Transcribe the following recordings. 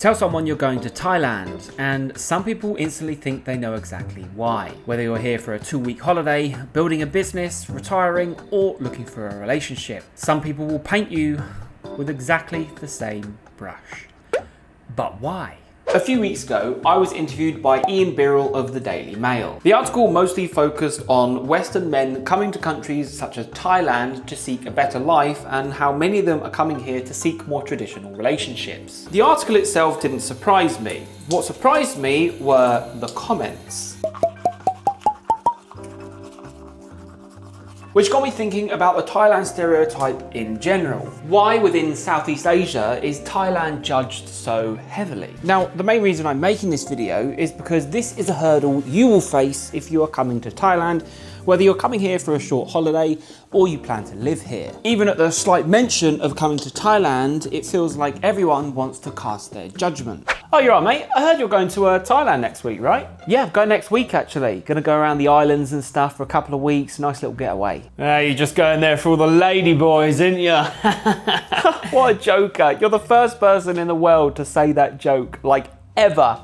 Tell someone you're going to Thailand, and some people instantly think they know exactly why. Whether you're here for a 2-week holiday, building a business, retiring, or looking for a relationship, some people will paint you with exactly the same brush. But why? A few weeks ago, I was interviewed by Ian Birrell of the Daily Mail. The article mostly focused on Western men coming to countries such as Thailand to seek a better life and how many of them are coming here to seek more traditional relationships. The article itself didn't surprise me. What surprised me were the comments, which got me thinking about the Thailand stereotype in general. Why within Southeast Asia is Thailand judged so heavily? Now, the main reason I'm making this video is because this is a hurdle you will face if you are coming to Thailand, whether you're coming here for a short holiday or you plan to live here. Even at the slight mention of coming to Thailand, it feels like everyone wants to cast their judgment. Oh, you're right, mate. I heard you're going to Thailand next week, right? Yeah, I'm going next week, actually. Gonna go around the islands and stuff for a couple of weeks. Nice little getaway. You're just going there for all the lady boys, aren't you? What a joker. You're the first person in the world to say that joke, like, ever.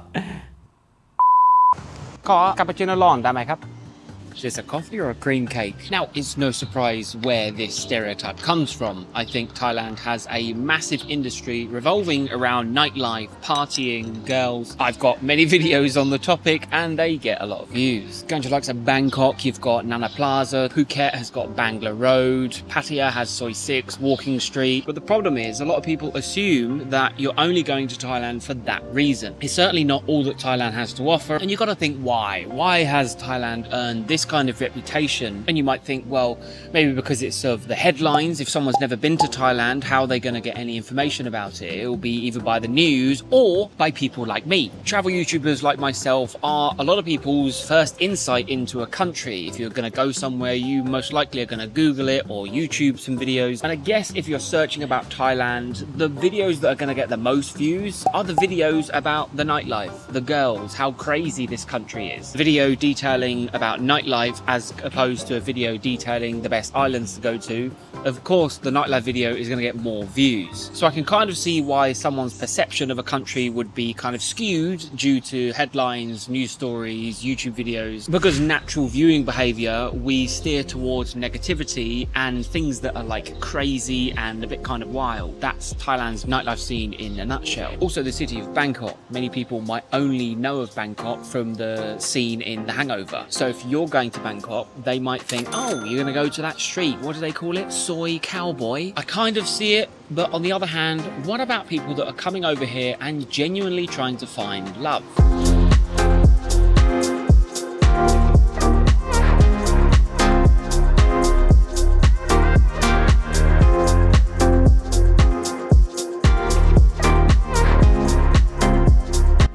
ขอ cappuccino ร้อนได้ไหมครับ? Is this a coffee or a cream cake? Now, it's no surprise where this stereotype comes from. I think Thailand has a massive industry revolving around nightlife, partying, girls. I've got many videos on the topic and they get a lot of views. Going to likes of Bangkok, you've got Nana Plaza, Phuket has got Bangla Road, Pattaya has Soi 6, Walking Street. But the problem is a lot of people assume that you're only going to Thailand for that reason. It's certainly not all that Thailand has to offer, and you've got to think why. Why has Thailand earned this kind of reputation? And you might think, well, maybe because it's of the headlines. If someone's never been to Thailand, how are they going to get any information about it? It will be either by the news or by people like me. Travel YouTubers like myself are a lot of people's first insight into a country. If you're going to go somewhere, you most likely are going to Google it or YouTube some videos. And I guess if you're searching about Thailand, the videos that are going to get the most views are the videos about the nightlife, the girls, how crazy this country is. Video detailing about nightlife as opposed to a video detailing the best islands to go to. Of course, the nightlife video is going to get more views. So I can kind of see why someone's perception of a country would be kind of skewed due to headlines, news stories, YouTube videos. Because natural viewing behavior, we steer towards negativity and things that are like crazy and a bit kind of wild. That's Thailand's nightlife scene in a nutshell. Also, the city of Bangkok. Many people might only know of Bangkok from the scene in The Hangover. So if you're going to Bangkok, they might think, oh, you're going to go to that street. What do they call it? Soy Cowboy. I kind of see it, but on the other hand, what about people that are coming over here and genuinely trying to find love?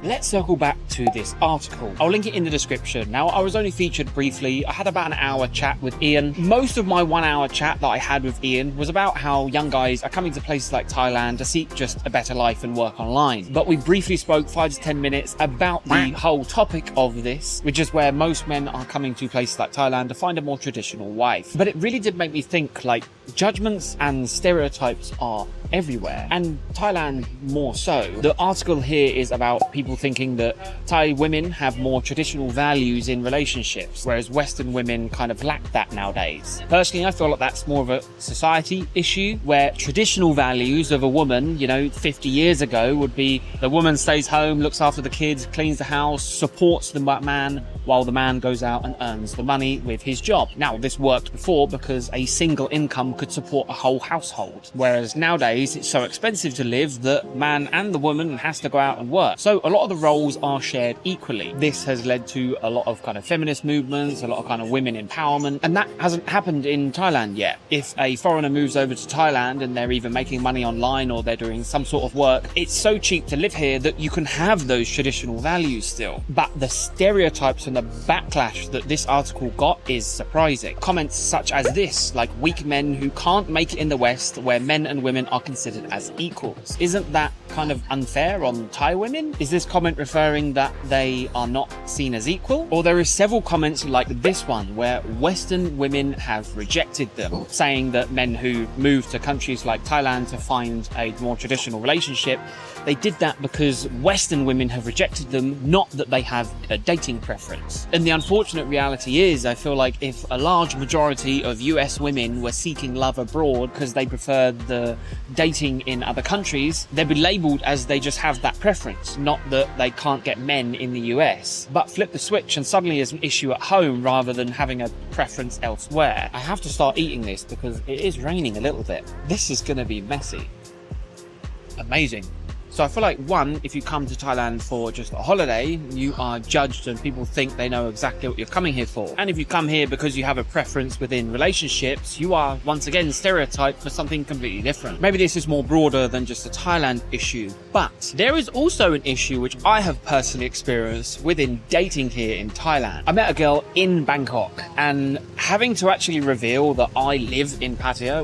Let's circle back to this article. I'll link it in the description. Now, I was only featured briefly. I had about an hour chat with Ian. Most of my 1 hour chat that I had with Ian was about how young guys are coming to places like Thailand to seek just a better life and work online. But we briefly spoke 5 to 10 minutes about the whole topic of this, which is where most men are coming to places like Thailand to find a more traditional wife. But it really did make me think, like, judgments and stereotypes are everywhere, and Thailand more so. The article here is about people thinking that Thai women have more traditional values in relationships, whereas Western women kind of lack that nowadays. Personally, I feel like that's more of a society issue, where traditional values of a woman, 50 years ago would be the woman stays home, looks after the kids, cleans the house, supports the man, while the man goes out and earns the money with his job. Now, this worked before because a single income could support a whole household, whereas nowadays it's so expensive to live that man and the woman has to go out and work. So a lot of the roles are shared equally. This has led to a lot of kind of feminist movements, a lot of kind of women empowerment, and that hasn't happened in Thailand yet. If a foreigner moves over to Thailand and they're either making money online or they're doing some sort of work, it's so cheap to live here that you can have those traditional values still. But the stereotypes and the backlash that this article got is surprising. Comments such as this, like weak men who can't make it in the West where men and women are considered as equals. Isn't that kind of unfair on Thai women? Is this comment referring that they are not seen as equal? Or there are several comments like this one where Western women have rejected them, saying that men who move to countries like Thailand to find a more traditional relationship, they did that because Western women have rejected them, not that they have a dating preference. And the unfortunate reality is, I feel like if a large majority of US women were seeking love abroad because they preferred the dating in other countries, they'd be labelled as they just have that preference, not that they can't get men in the US. But flip the switch and suddenly there's an issue at home rather than having a preference elsewhere. I have to start eating this because it is raining a little bit. This is going to be messy. Amazing. So I feel like, one, if you come to Thailand for just a holiday, you are judged and people think they know exactly what you're coming here for. And if you come here because you have a preference within relationships, you are once again stereotyped for something completely different. Maybe this is more broader than just a Thailand issue, but there is also an issue which I have personally experienced within dating here in Thailand. I met a girl in Bangkok, and having to actually reveal that I live in Pattaya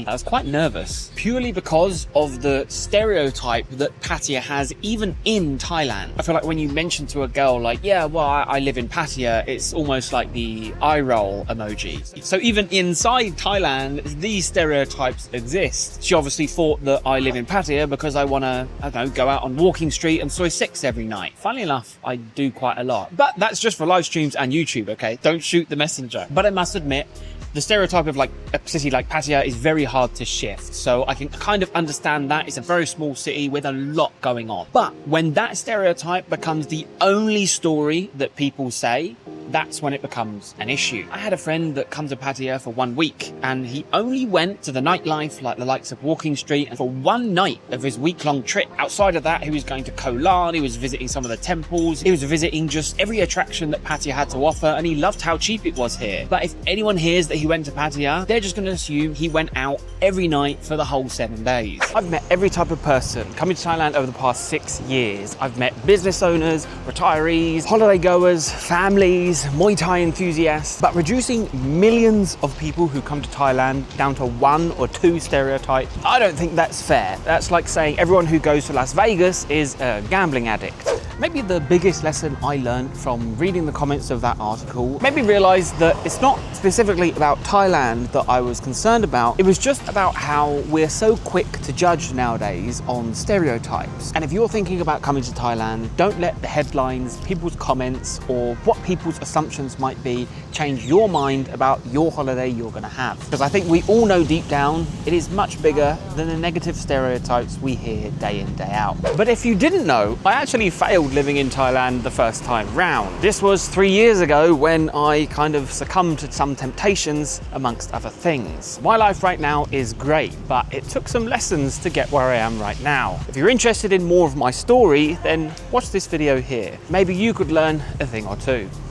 I was quite nervous, purely because of the stereotype that Pattaya has even in Thailand. I feel like when you mention to a girl like, yeah, well, I live in Pattaya, it's almost like the eye roll emoji. So even inside Thailand, these stereotypes exist. She obviously thought that I live in Pattaya because I want to, I don't know, go out on Walking Street and soy six every night. Funnily enough, I do quite a lot. But that's just for live streams and YouTube, okay? Don't shoot the messenger. But I must admit, the stereotype of like a city like Pattaya is very hard to shift. So I can kind of understand that. It's a very small city with a lot going on. But when that stereotype becomes the only story that people say, that's when it becomes an issue. I had a friend that comes to Pattaya for 1 week, and he only went to the nightlife like the likes of Walking Street, and for one night of his week-long trip. Outside of that, he was going to Koh Larn, he was visiting some of the temples, he was visiting just every attraction that Pattaya had to offer, and he loved how cheap it was here. But if anyone hears that he went to Pattaya, they're just going to assume he went out every night for the whole 7 days. I've met every type of person coming to Thailand over the past 6 years. I've met business owners, retirees, holiday goers, families, Muay Thai enthusiasts, but reducing millions of people who come to Thailand down to 1 or 2 stereotypes, I don't think that's fair. That's like saying everyone who goes to Las Vegas is a gambling addict. Maybe the biggest lesson I learned from reading the comments of that article made me realize that it's not specifically about Thailand that I was concerned about. It was just about how we're so quick to judge nowadays on stereotypes. And if you're thinking about coming to Thailand, don't let the headlines, people's comments, or what people's assumptions might be change your mind about your holiday you're going to have. Because I think we all know deep down it is much bigger than the negative stereotypes we hear day in, day out. But if you didn't know, I actually failed living in Thailand the first time round. This was 3 years ago when I kind of succumbed to some temptations amongst other things. My life right now is great, but it took some lessons to get where I am right now. If you're interested in more of my story, then watch this video here. Maybe you could learn a thing or two.